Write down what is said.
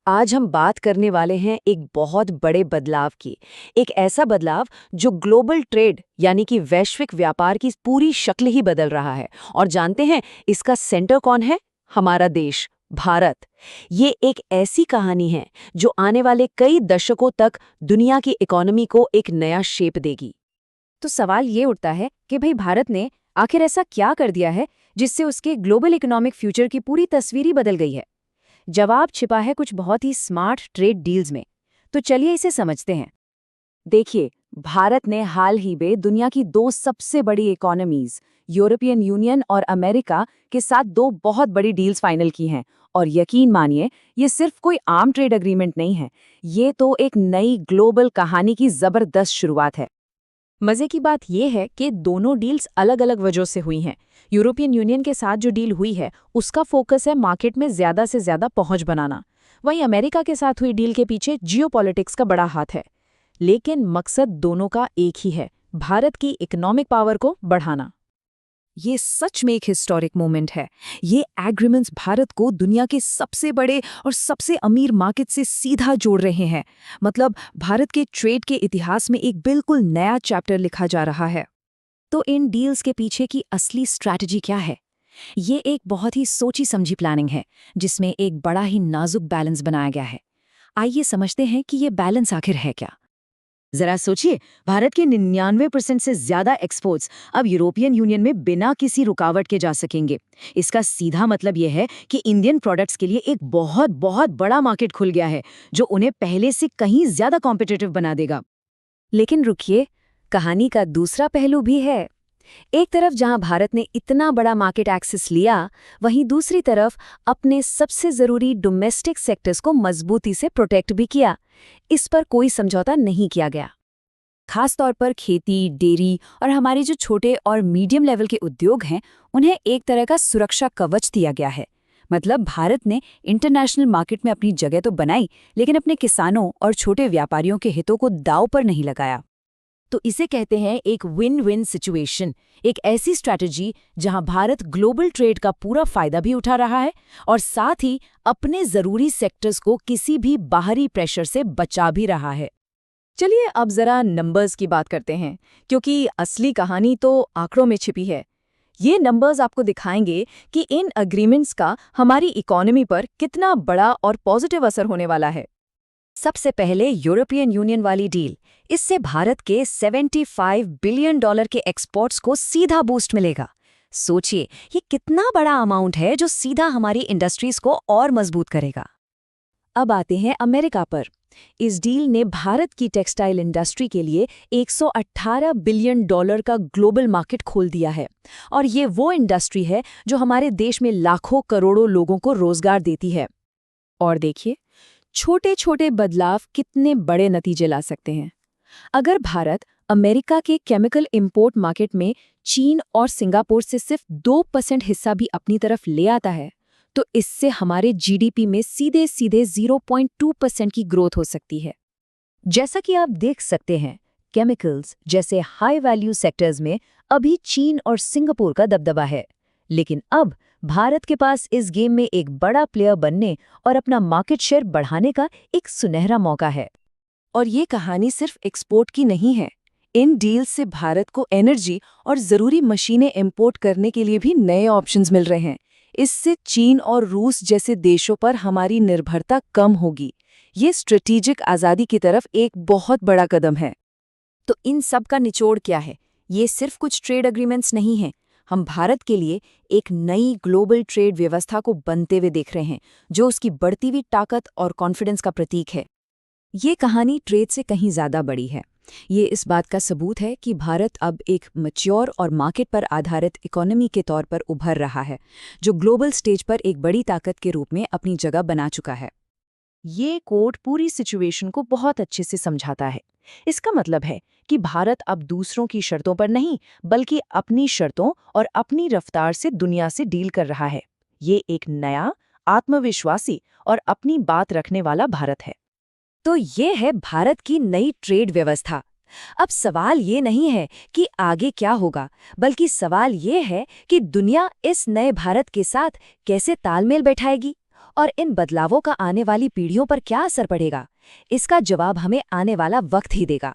आज हम बात करने वाले हैं एक बहुत बड़े बदलाव की। एक ऐसा बदलाव जो ग्लोबल ट्रेड यानी कि वैश्विक व्यापार की पूरी शक्ल ही बदल रहा है। और जानते हैं इसका सेंटर कौन है? हमारा देश, भारत। ये एक ऐसी कहानी है जो आने वाले कई दशकों तक दुनिया की इकोनॉमी को एक नया शेप देगी। तो सवाल ये उठता है कि भाई भारत ने आखिर ऐसा क्या कर दिया है जिससे उसके ग्लोबल इकोनॉमिक फ्यूचर की पूरी तस्वीर ही बदल गई है। जवाब छिपा है कुछ बहुत ही स्मार्ट ट्रेड डील्स में। तो चलिए इसे समझते हैं। देखिए, भारत ने हाल ही में दुनिया की दो सबसे बड़ी इकोनॉमीज यूरोपियन यूनियन और अमेरिका के साथ दो बहुत बड़ी डील्स फाइनल की हैं। और यकीन मानिए, ये सिर्फ कोई आम ट्रेड एग्रीमेंट नहीं है, ये तो एक नई ग्लोबल कहानी की जबरदस्त शुरुआत है। मजे की बात यह है कि दोनों डील्स अलग अलग वजहों से हुई हैं। यूरोपियन यूनियन के साथ जो डील हुई है उसका फोकस है मार्केट में ज्यादा से ज्यादा पहुंच बनाना। वहीं अमेरिका के साथ हुई डील के पीछे जियोपॉलिटिक्स का बड़ा हाथ है। लेकिन मकसद दोनों का एक ही है, भारत की इकोनॉमिक पावर को बढ़ाना। ये सच में एक हिस्टोरिक मोमेंट है। ये एग्रीमेंट्स भारत को दुनिया के सबसे बड़े और सबसे अमीर मार्केट से सीधा जोड़ रहे हैं। मतलब भारत के ट्रेड के इतिहास में एक बिल्कुल नया चैप्टर लिखा जा रहा है। तो इन डील्स के पीछे की असली स्ट्रैटेजी क्या है? ये एक बहुत ही सोची समझी प्लानिंग है जिसमें एक बड़ा ही नाजुक बैलेंस बनाया गया है। आइए समझते हैं कि ये बैलेंस आखिर है क्या। जरा सोचिए, भारत के 99% से ज्यादा एक्सपोर्ट्स अब यूरोपियन यूनियन में बिना किसी रुकावट के जा सकेंगे। इसका सीधा मतलब यह है कि इंडियन प्रोडक्ट्स के लिए एक बहुत बहुत बड़ा मार्केट खुल गया है जो उन्हें पहले से कहीं ज्यादा कॉम्पिटिटिव बना देगा। लेकिन रुकिए, कहानी का दूसरा पहलू भी है। एक तरफ जहां भारत ने इतना बड़ा मार्केट एक्सेस लिया, वहीं दूसरी तरफ अपने सबसे जरूरी डोमेस्टिक सेक्टर्स को मजबूती से प्रोटेक्ट भी किया। इस पर कोई समझौता नहीं किया गया। खास तौर पर खेती, डेयरी और हमारे जो छोटे और मीडियम लेवल के उद्योग हैं, उन्हें एक तरह का सुरक्षा कवच दिया गया है। मतलब भारत ने इंटरनेशनल मार्केट में अपनी जगह तो बनाई, लेकिन अपने किसानों और छोटे व्यापारियों के हितों को दांव पर नहीं लगाया। तो इसे कहते हैं एक विन विन सिचुएशन, एक ऐसी स्ट्रैटेजी जहां भारत ग्लोबल ट्रेड का पूरा फायदा भी उठा रहा है और साथ ही अपने जरूरी सेक्टर्स को किसी भी बाहरी प्रेशर से बचा भी रहा है। चलिए अब जरा नंबर्स की बात करते हैं, क्योंकि असली कहानी तो आंकड़ों में छिपी है। ये नंबर्स आपको दिखाएंगे कि इन एग्रीमेंट्स का हमारी इकोनॉमी पर कितना बड़ा और पॉजिटिव असर होने वाला है। सबसे पहले यूरोपियन यूनियन वाली डील, इससे भारत के $75 बिलियन के एक्सपोर्ट्स को सीधा बूस्ट मिलेगा। सोचिए, ये कितना बड़ा अमाउंट है जो सीधा हमारी इंडस्ट्रीज को और मजबूत करेगा। अब आते हैं अमेरिका पर। इस डील ने भारत की टेक्सटाइल इंडस्ट्री के लिए $118 बिलियन का ग्लोबल मार्केट खोल दिया है। और ये वो इंडस्ट्री है जो हमारे देश में लाखों करोड़ों लोगों को रोजगार देती है। और देखिए, छोटे छोटे बदलाव कितने बड़े नतीजे ला सकते हैं। अगर भारत अमेरिका के केमिकल इंपोर्ट मार्केट में चीन और सिंगापुर से सिर्फ 2% हिस्सा भी अपनी तरफ ले आता है, तो इससे हमारे जीडीपी में सीधे सीधे 0.2% की ग्रोथ हो सकती है। जैसा कि आप देख सकते हैं, केमिकल्स जैसे हाई वैल्यू सेक्टर्स में अभी चीन और सिंगापुर का दबदबा है, लेकिन अब भारत के पास इस गेम में एक बड़ा प्लेयर बनने और अपना मार्केट शेयर बढ़ाने का एक सुनहरा मौका है। और ये कहानी सिर्फ एक्सपोर्ट की नहीं है। इन डील्स से भारत को एनर्जी और ज़रूरी मशीनें इंपोर्ट करने के लिए भी नए ऑप्शंस मिल रहे हैं। इससे चीन और रूस जैसे देशों पर हमारी निर्भरता कम होगी। ये स्ट्रेटेजिक आज़ादी की तरफ एक बहुत बड़ा कदम है। तो इन सब का निचोड़ क्या है? ये सिर्फ कुछ ट्रेड एग्रीमेंट्स नहीं हैं। हम भारत के लिए एक नई ग्लोबल ट्रेड व्यवस्था को बनते हुए देख रहे हैं, जो उसकी बढ़ती हुई ताकत और कॉन्फिडेंस का प्रतीक है। ये कहानी ट्रेड से कहीं ज़्यादा बड़ी है। ये इस बात का सबूत है कि भारत अब एक मैच्योर और मार्केट पर आधारित इकोनॉमी के तौर पर उभर रहा है, जो ग्लोबल स्टेज पर एक बड़ी ताकत के रूप में अपनी जगह बना चुका है। ये कोड पूरी सिचुएशन को बहुत अच्छे से समझाता है। इसका मतलब है कि भारत अब दूसरों की शर्तों पर नहीं, बल्कि अपनी शर्तों और अपनी रफ्तार से दुनिया से डील कर रहा है। ये एक नया, आत्मविश्वासी और अपनी बात रखने वाला भारत है। तो ये है भारत की नई ट्रेड व्यवस्था। अब सवाल ये नहीं है कि आगे क्या होगा, बल्कि सवाल ये है कि दुनिया इस नए भारत के साथ कैसे तालमेल बैठाएगी और इन बदलावों का आने वाली पीढ़ियों पर क्या असर पड़ेगा? इसका जवाब हमें आने वाला वक्त ही देगा।